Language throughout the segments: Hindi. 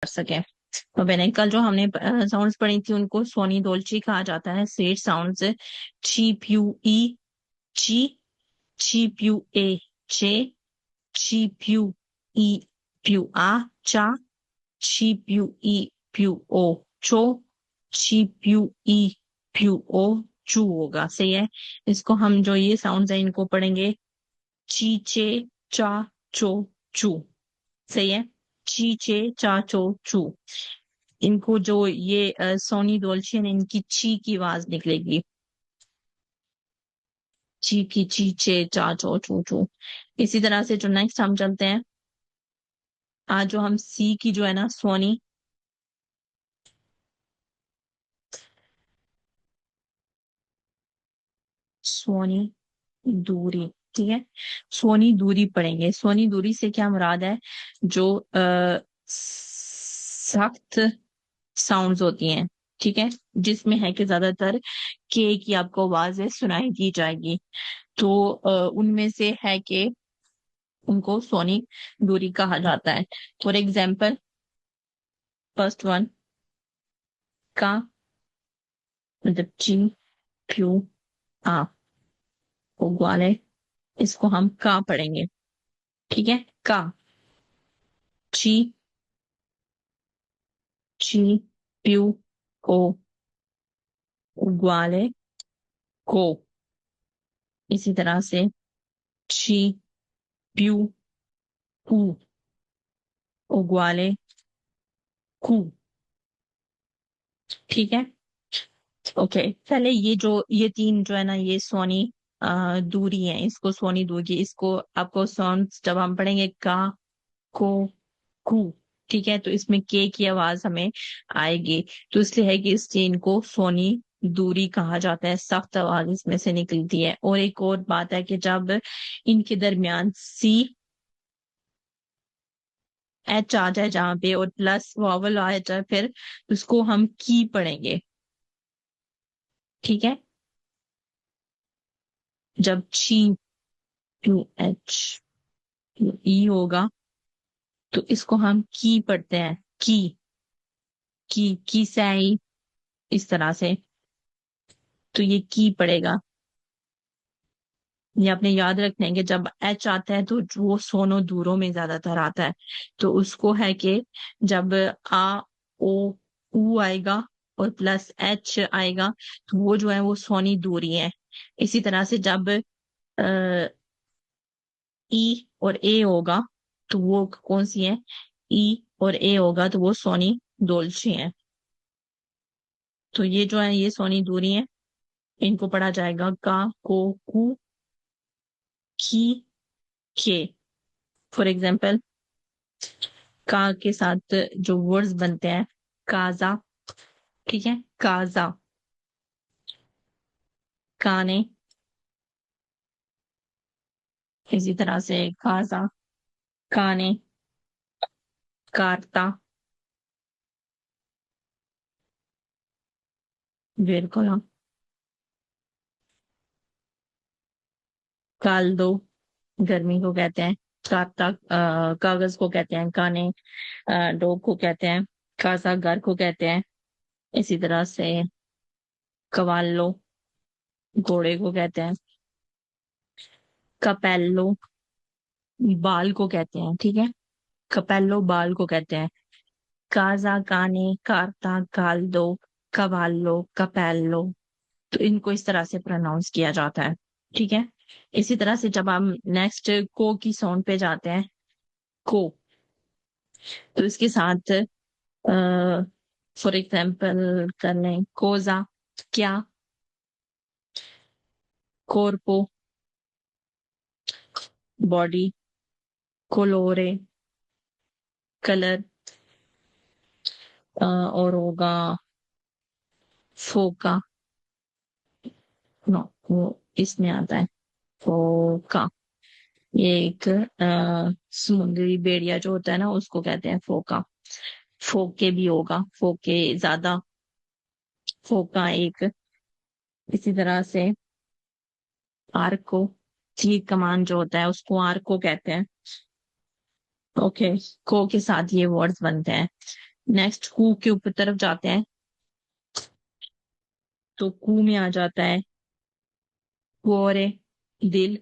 सके। तो मैंने कल जो हमने साउंड्स पढ़ी थी उनको सोनी डोल्ची कहा जाता है। Set sounds cheap U E ची, चीप यू ए चे, चीप यू ई प्यू आ चा, चीप यू ई प्यू ओ चो, चीप यू ई प्यू ओ चू होगा। सही है। इसको हम जो ये साउंड्स है इनको पढ़ेंगे ची चे चा चो चू। सही है। ची चे चा चो चू। इनको जो ये सोनी डोल्ची है इनकी ची की आवाज निकलेगी। ची की ची चे चा चो चू चू। इसी तरह से जो नेक्स्ट हम चलते हैं, आज जो हम सी की जो है ना सोनी, सोनी दूरी। ठीक है। सोनी दूरी पढ़ेंगे। सोनी दूरी से क्या मुराद है, जो सख्त साउंड्स होती हैं। ठीक है। जिसमें है कि ज्यादातर के की आपको आवाजें सुनाई दी जाएगी। तो उनमें से है कि उनको सोनी दूरी कहा जाता है। फॉर एग्जाम्पल, फर्स्ट वन का, मतलब ची प्यू आ वाले, इसको हम का पढ़ेंगे। ठीक है। का, ची ची प्यू ओ ग्वाले को। इसी तरह से ची प्यू कू उग्वाले कू। ठीक है। ओके। पहले ये तीन जो है ना ये सोनी दूरी है। इसको सोनी दूरी, इसको आपको साउंड जब हम पढ़ेंगे का को कू, ठीक है, तो इसमें के की आवाज हमें आएगी। तो इसलिए है कि इस चेन को सोनी दूरी कहा जाता है। सख्त आवाज इसमें से निकलती है। और एक और बात है कि जब इनके दरमियान सी एच आ जाए जहां पे और प्लस वॉवल आ जाए, फिर उसको हम की पढ़ेंगे। ठीक है। जब ची टू एच ई होगा तो इसको हम की पढ़ते हैं। की सही, इस तरह से। तो ये की पड़ेगा। ये आपने याद रखना है कि जब एच आता है तो वो सोनो दूरों में ज्यादातर आता है। तो उसको है कि जब आ ओ ऊ आएगा और प्लस एच आएगा तो वो जो है वो सोनी दूरी है। इसी तरह से जब ई और ए होगा तो वो कौन सी है, ई और ए होगा तो वो सोनी डोल्ची है। तो ये जो है ये सोनी दूरी है। इनको पढ़ा जाएगा का को कू की के। फॉर एग्जाम्पल, का के साथ जो वर्ड्स बनते हैं, काजा। ठीक है। काजा, काने। इसी तरह से काजा, काने, कारता, बिल्कुल, काल्दो, गर्मी को कहते हैं। काता कागज को कहते हैं। काने डॉग को कहते हैं। काजा घर को कहते हैं। इसी तरह से कवालो, घोड़े को कहते हैं। कपेलो, बाल को कहते हैं। ठीक है। कपेलो बाल को कहते हैं। काजा, काने, कार्ता, काल्दो, कवालो, कपेलो। तो इनको इस तरह से प्रोनाउंस किया जाता है। ठीक है। इसी तरह से जब हम नेक्स्ट को की साउंड पे जाते हैं, को, तो इसके साथ फॉर एग्जाम्पल कर लें कोजा, क्या, कोरपो, बॉडी, कोलोरे, कलर, और होगा फोका। नो, वो इसमें आता है फोका। ये एक समुद्री भेड़िया जो होता है ना उसको कहते हैं फोका। फोके भी होगा, फोके ज्यादा, फोका एक। इसी तरह से आर्को, तीर कमान जो होता है उसको आर्को कहते हैं। ओके। को के साथ ये वर्ड्स बनते हैं। नेक्स्ट कू के ऊपर तरफ जाते हैं, तो कू में आ जाता है कुओरे, दिल,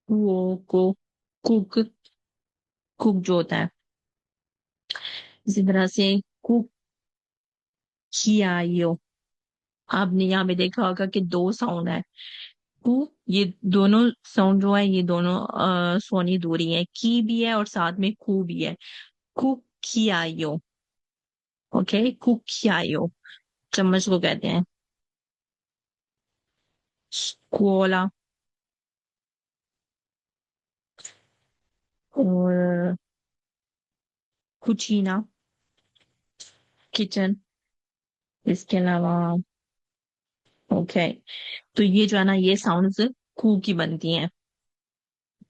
कुओ को, कुक, कुक जो होता है। इसी तरह से कुक खियायो। आपने यहाँ पे देखा होगा कि दो साउंड है, कु, ये दोनों साउंड जो है ये दोनों सोनी दूरी है, की भी है और साथ में कु भी है। कुकियायो। ओके, कुकियायो चम्मच को कहते हैं। स्कुओला और कुचीना, किचन। इसके अलावा ओके, तो ये जो है ना ये साउंड्स कू की बनती हैं।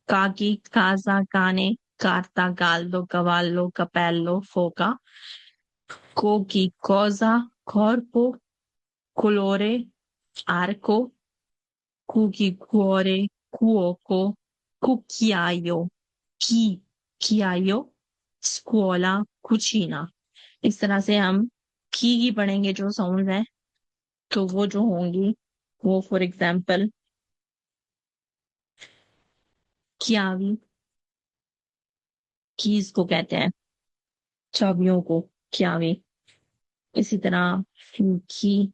काकी, काजा, काने, कार्ता, गाल्दो, कवाल्लो, कपेल्लो, फोका, कोकी, कोजा, corpo, colore, arco, cookie, cuore, cuoco, cucchiaio, chiaio, scuola, cucina। इस तरह से हम की पढ़ेंगे जो साउंड है, तो वो जो होंगी वो फॉर एग्जाम्पल chiavi, कीज को कहते हैं, चाबियों को chiavi। इसी तरह की,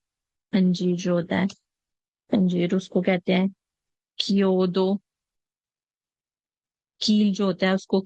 अंजीर जो होता है, अंजीर उसको कहते हैं chiodo। कील जो होता है उसको